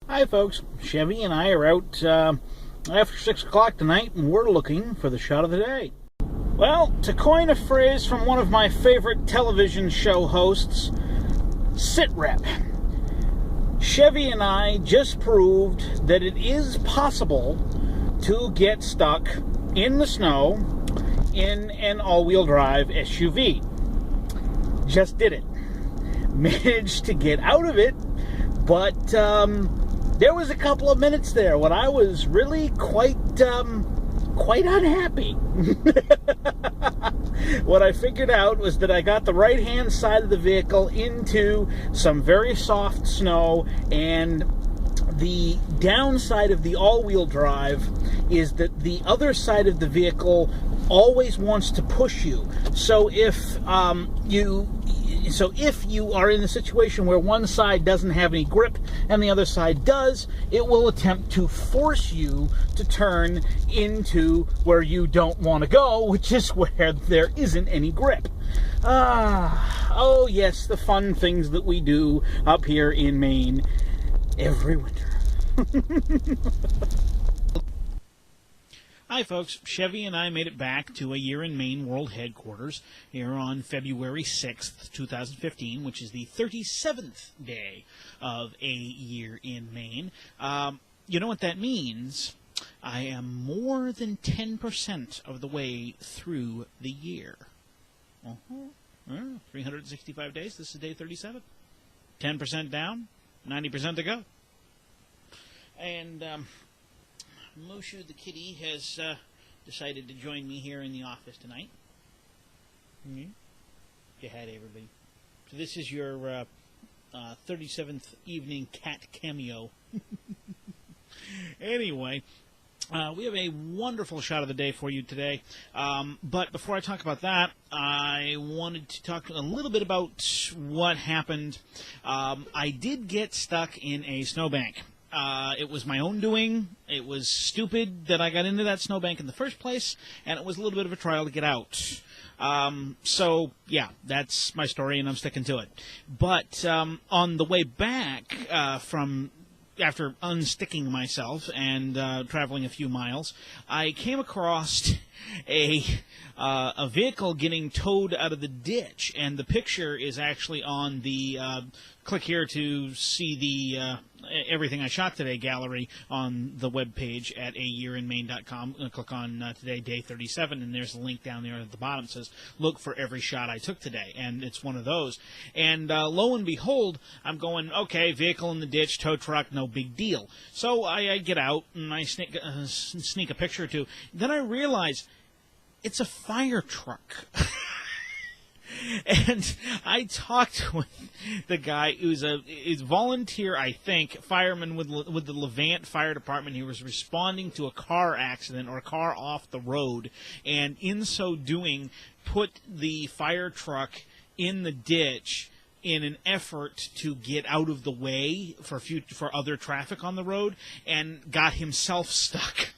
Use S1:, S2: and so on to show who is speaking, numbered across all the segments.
S1: Hi folks, Chevy and I are out after 6 o'clock tonight and we're looking for the shot of the day. Well, to coin a phrase from one of my favorite television show hosts, sit rep. Chevy and I just proved that it is possible to get stuck in the snow in an all-wheel drive SUV. Just did it. Managed to get out of it, but there was a couple of minutes there when I was really quite unhappy. What I figured out was that I got the right-hand side of the vehicle into some very soft snow, and the downside of the all-wheel drive is that the other side of the vehicle always wants to push you. So if you are in a situation where one side doesn't have any grip and the other side does, it will attempt to force you to turn into where you don't want to go, which is where there isn't any grip. Oh yes, the fun things that we do up here in Maine every winter. Hi folks, Chevy and I made it back to A Year in Maine World Headquarters here on February 6th, 2015, which is the 37th day of A Year in Maine. You know what that means? I am more than 10% of the way through the year. 365 days, this is day 37. 10% down, 90% to go. And Mushu the kitty has decided to join me here in the office tonight. Say hi to everybody. So this is your 37th evening cat cameo. Anyway, we have a wonderful shot of the day for you today. But before I talk about that, I wanted to talk a little bit about what happened. I did get stuck in a snowbank. It was my own doing. It was stupid that I got into that snowbank in the first place, and it was a little bit of a trial to get out. So, yeah, that's my story, and I'm sticking to it. But on the way back from after unsticking myself and traveling a few miles, I came across a vehicle getting towed out of the ditch, and the picture is actually on the click here to see the everything I shot today gallery on the webpage at ayearinmaine.com. Click on today, day 37, and there's a link down there at the bottom that says, look for every shot I took today, and it's one of those. And lo and behold, I'm going, okay, vehicle in the ditch, tow truck, no big deal. So I get out, and I sneak a picture or two. Then I realize it's a fire truck. And I talked with the guy who's a volunteer, I think, fireman with the Levant Fire Department. He was responding to a car accident or a car off the road, and in so doing, put the fire truck in the ditch in an effort to get out of the way for other traffic on the road, and got himself stuck.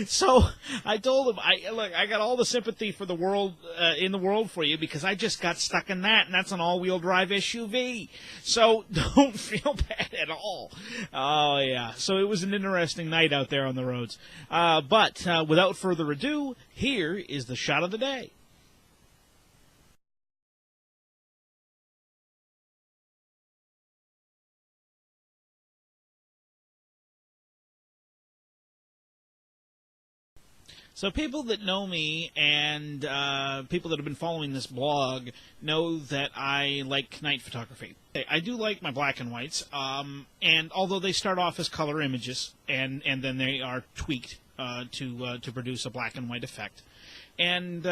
S1: So I told him, I got all the sympathy for the world in the world for you, because I just got stuck in that, and that's an all-wheel drive SUV. So don't feel bad at all. Oh yeah. So it was an interesting night out there on the roads. But without further ado, here is the shot of the day. So people that know me and people that have been following this blog know that I like night photography. I do like my black and whites, and although they start off as color images, and then they are tweaked to produce a black and white effect. And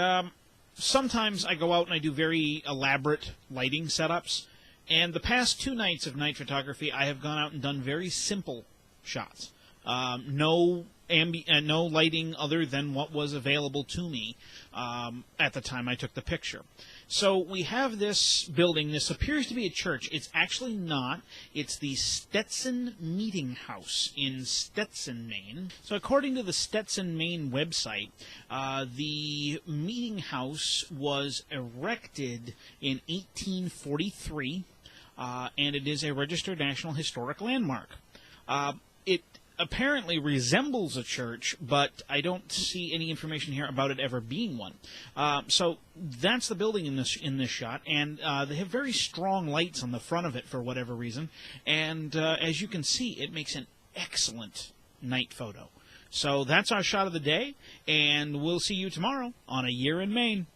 S1: sometimes I go out and I do very elaborate lighting setups. And the past 2 nights of night photography, I have gone out and done very simple shots. No lighting other than what was available to me at the time I took the picture. So we have this building. This appears to be a church. It's actually not. It's the Stetson Meeting House in Stetson, Maine. So according to the Stetson, Maine website, the meeting house was erected in 1843 and it is a registered National Historic Landmark. It apparently resembles a church, but I don't see any information here about it ever being one. So that's the building in this shot, and they have very strong lights on the front of it for whatever reason, and as you can see, it makes an excellent night photo. So that's our shot of the day, and we'll see you tomorrow on A Year in Maine.